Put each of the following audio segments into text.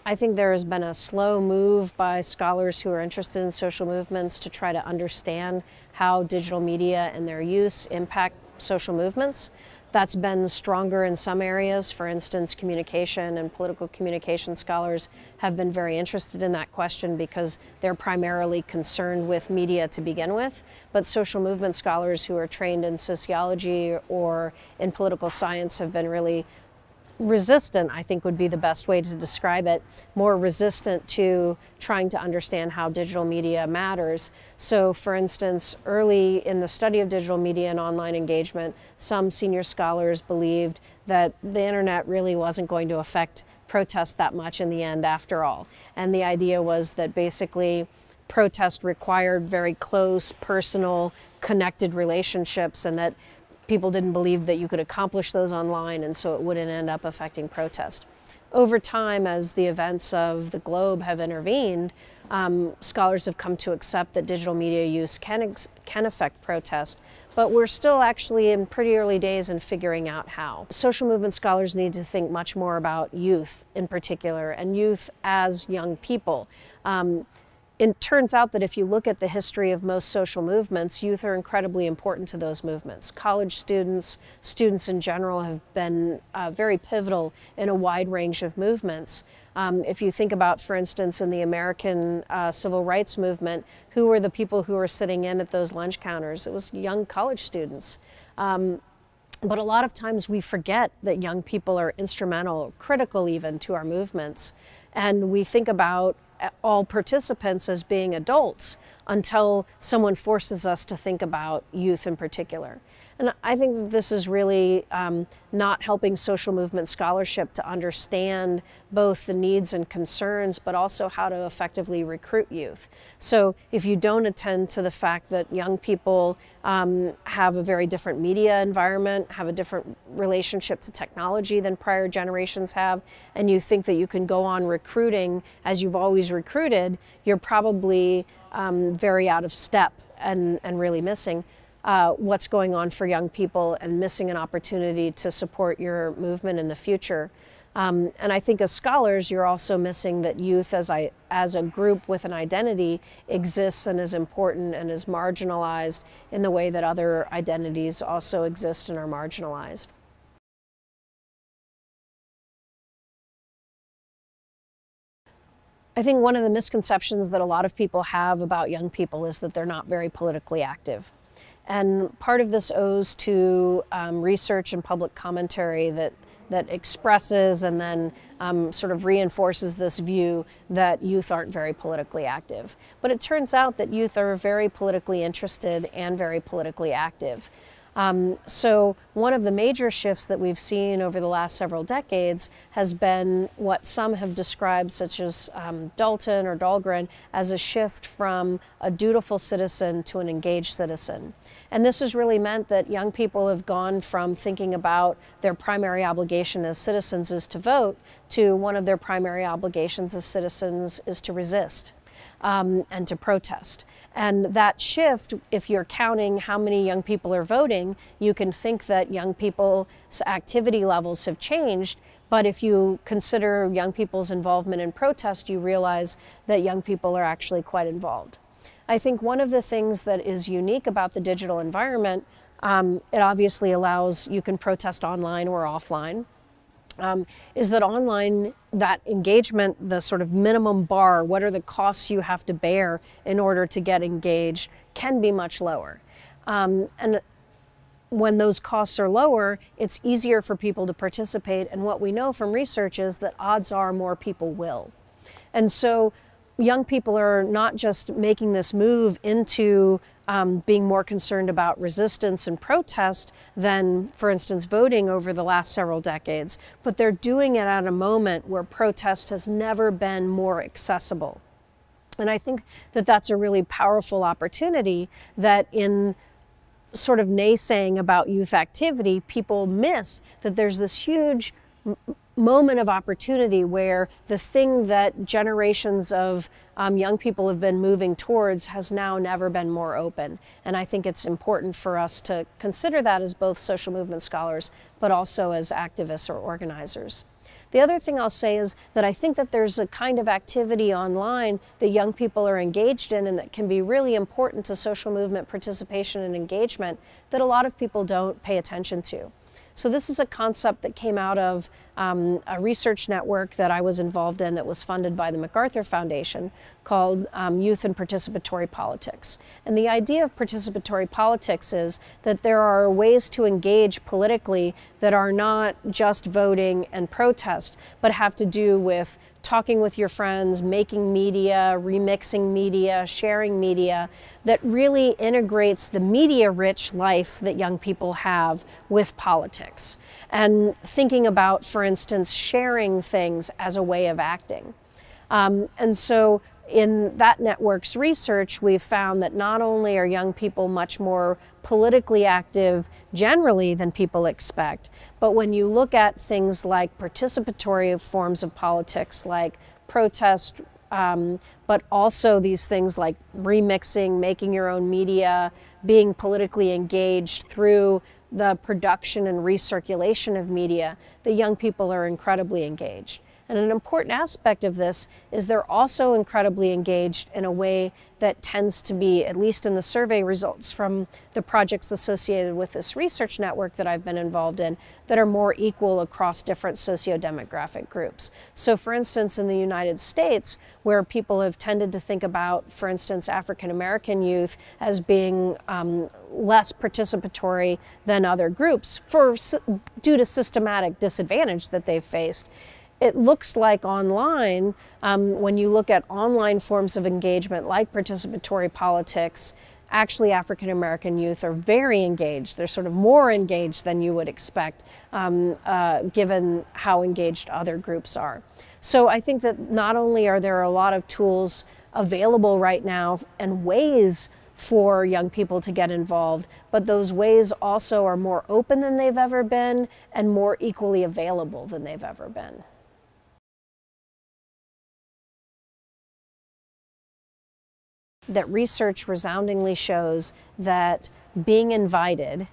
I think there has been a slow move by scholars who are interested in social movements to try to understand how digital media and their use impact social movements. That's been stronger in some areas. For instance, communication and political communication scholars have been very interested in that question because they're primarily concerned with media to begin with. But social movement scholars who are trained in sociology or in political science have been really resistant, I think would be the best way to describe it, more resistant to trying to understand how digital media matters. So for instance, early in the study of digital media and online engagement, some senior scholars believed that the internet really wasn't going to affect protest that much in the end after all. And the idea was that basically protest required very close, personal, connected relationships, and that people didn't believe that you could accomplish those online, and so it wouldn't end up affecting protest. Over time, as the events of the globe have intervened, scholars have come to accept that digital media use can affect protest, but we're still actually in pretty early days in figuring out how. Social movement scholars need to think much more about youth in particular, and youth as young people. It turns out that if you look at the history of most social movements, youth are incredibly important to those movements. College students, students in general, have been very pivotal in a wide range of movements. If you think about, for instance, in the American civil rights movement, who were the people who were sitting in at those lunch counters? It was young college students. But a lot of times we forget that young people are instrumental, critical even, to our movements. And we think about all participants as being adults until someone forces us to think about youth in particular. And I think that this is really not helping social movement scholarship to understand both the needs and concerns, but also how to effectively recruit youth. So if you don't attend to the fact that young people have a very different media environment, have a different relationship to technology than prior generations have, and you think that you can go on recruiting as you've always recruited, you're probably very out of step and really missing what's going on for young people and missing an opportunity to support your movement in the future. And I think as scholars, you're also missing that youth as a group with an identity exists and is important and is marginalized in the way that other identities also exist and are marginalized. I think one of the misconceptions that a lot of people have about young people is that they're not very politically active. And part of this owes to research and public commentary that expresses and then sort of reinforces this view that youth aren't very politically active. But it turns out that youth are very politically interested and very politically active. So one of the major shifts that we've seen over the last several decades has been what some have described, such as Dalton or Dahlgren, as a shift from a dutiful citizen to an engaged citizen. And this has really meant that young people have gone from thinking about their primary obligation as citizens is to vote to one of their primary obligations as citizens is to resist and to protest. And that shift, if you're counting how many young people are voting, you can think that young people's activity levels have changed. But if you consider young people's involvement in protest, you realize that young people are actually quite involved. I think one of the things that is unique about the digital environment, it obviously allows, you can protest online or offline. Is that online, that engagement, the sort of minimum bar, what are the costs you have to bear in order to get engaged, can be much lower. And when those costs are lower, it's easier for people to participate. And what we know from research is that odds are more people will. And so young people are not just making this move into being more concerned about resistance and protest than, for instance, voting over the last several decades, but they're doing it at a moment where protest has never been more accessible. And I think that that's a really powerful opportunity that in sort of naysaying about youth activity, people miss that there's this huge moment of opportunity where the thing that generations of young people have been moving towards has now never been more open. And I think it's important for us to consider that as both social movement scholars, but also as activists or organizers. The other thing I'll say is that I think that there's a kind of activity online that young people are engaged in and that can be really important to social movement participation and engagement that a lot of people don't pay attention to. So this is a concept that came out of a research network that I was involved in that was funded by the MacArthur Foundation called Youth and Participatory Politics. And the idea of participatory politics is that there are ways to engage politically that are not just voting and protest, but have to do with talking with your friends, making media, remixing media, sharing media, that really integrates the media-rich life that young people have with politics. And thinking about, for instance, sharing things as a way of acting. And so in that network's research, we've found that not only are young people much more politically active generally than people expect, but when you look at things like participatory forms of politics, like protest, but also these things like remixing, making your own media, being politically engaged through the production and recirculation of media, the young people are incredibly engaged. And an important aspect of this is they're also incredibly engaged in a way that tends to be, at least in the survey results from the projects associated with this research network that I've been involved in, that are more equal across different socio-demographic groups. So for instance, in the United States, where people have tended to think about, for instance, African-American youth as being less participatory than other groups due to systematic disadvantage that they've faced, it looks like online, when you look at online forms of engagement like participatory politics, actually African-American youth are very engaged. They're sort of more engaged than you would expect, given how engaged other groups are. So I think that not only are there a lot of tools available right now and ways for young people to get involved, but those ways also are more open than they've ever been and more equally available than they've ever been. That research resoundingly shows that being invited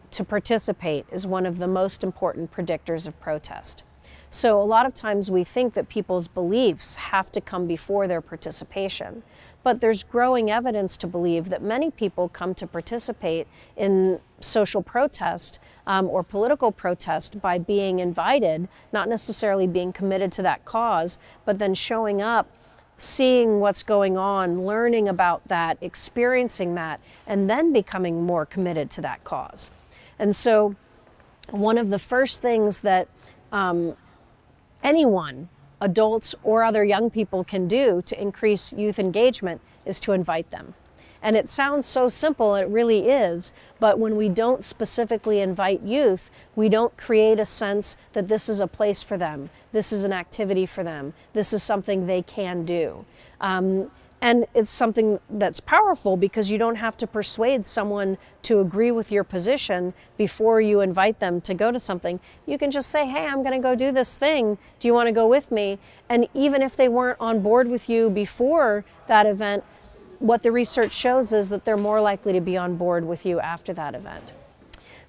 to participate is one of the most important predictors of protest. So a lot of times we think that people's beliefs have to come before their participation, but there's growing evidence to believe that many people come to participate in social protest or political protest by being invited, not necessarily being committed to that cause, but then showing up, seeing what's going on, learning about that, experiencing that, and then becoming more committed to that cause. And so one of the first things that anyone, adults or other young people, can do to increase youth engagement is to invite them. And it sounds so simple, it really is, but when we don't specifically invite youth, we don't create a sense that this is a place for them, this is an activity for them, this is something they can do. And it's something that's powerful because you don't have to persuade someone to agree with your position before you invite them to go to something. You can just say, hey, I'm going to go do this thing. Do you want to go with me? And even if they weren't on board with you before that event, what the research shows is that they're more likely to be on board with you after that event.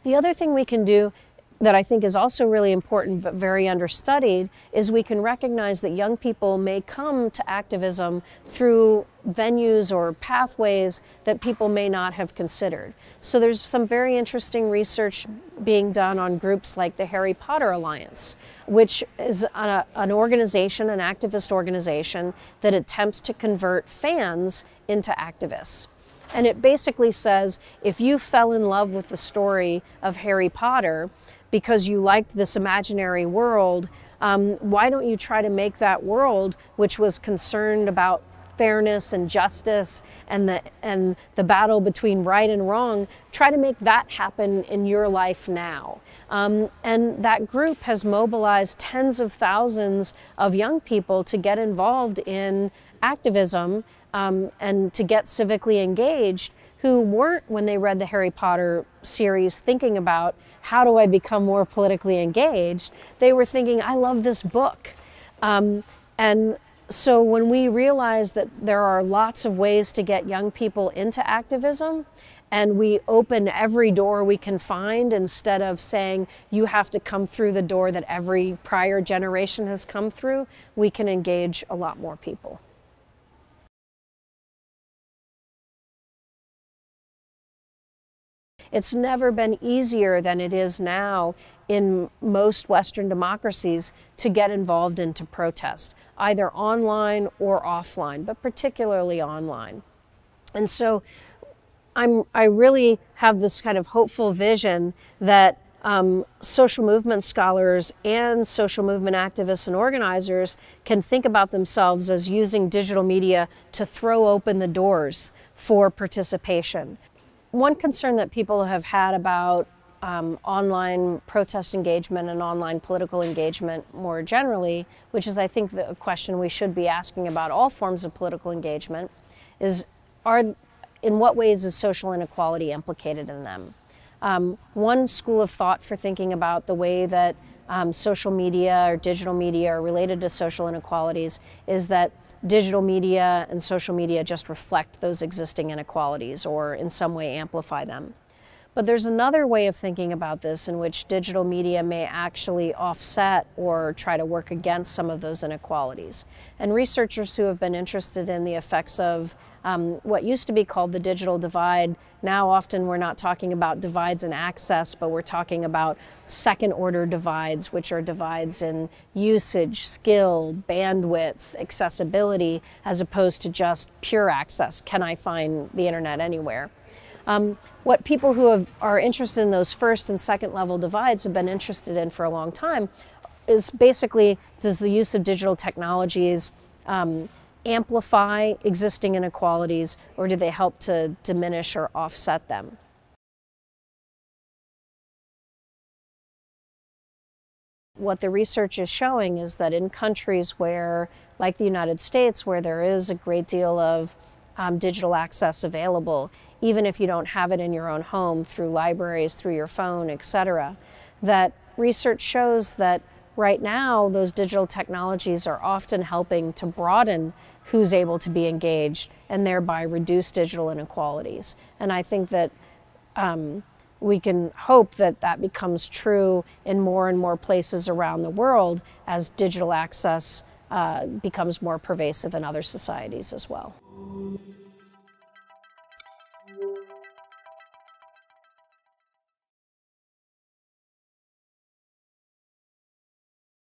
The other thing we can do that I think is also really important but very understudied is we can recognize that young people may come to activism through venues or pathways that people may not have considered. So there's some very interesting research being done on groups like the Harry Potter Alliance, which is an organization, an activist organization that attempts to convert fans into activists. And it basically says, if you fell in love with the story of Harry Potter because you liked this imaginary world, why don't you try to make that world, which was concerned about fairness and justice and the battle between right and wrong, try to make that happen in your life now. And that group has mobilized tens of thousands of young people to get involved in activism and to get civically engaged, who weren't, when they read the Harry Potter series, thinking about how do I become more politically engaged. They were thinking, I love this book. And so when we realize that there are lots of ways to get young people into activism, and we open every door we can find instead of saying you have to come through the door that every prior generation has come through, we can engage a lot more people. It's never been easier than it is now in most Western democracies to get involved into protest, either online or offline, but particularly online. And so I really have this kind of hopeful vision that social movement scholars and social movement activists and organizers can think about themselves as using digital media to throw open the doors for participation. One concern that people have had about online protest engagement and online political engagement more generally, which is I think the question we should be asking about all forms of political engagement, is in what ways is social inequality implicated in them? One school of thought for thinking about the way that social media or digital media are related to social inequalities is that digital media and social media just reflect those existing inequalities or in some way amplify them. But there's another way of thinking about this in which digital media may actually offset or try to work against some of those inequalities. And researchers who have been interested in the effects of what used to be called the digital divide, now often we're not talking about divides in access, but we're talking about second-order divides, which are divides in usage, skill, bandwidth, accessibility, as opposed to just pure access. Can I find the internet anywhere? What people who are interested in those first and second level divides have been interested in for a long time is basically, does the use of digital technologies amplify existing inequalities, or do they help to diminish or offset them? What the research is showing is that in countries where, like the United States, where there is a great deal of digital access available, even if you don't have it in your own home, through libraries, through your phone, etc., that research shows that right now those digital technologies are often helping to broaden who's able to be engaged and thereby reduce digital inequalities. And I think that we can hope that that becomes true in more and more places around the world as digital access becomes more pervasive in other societies as well.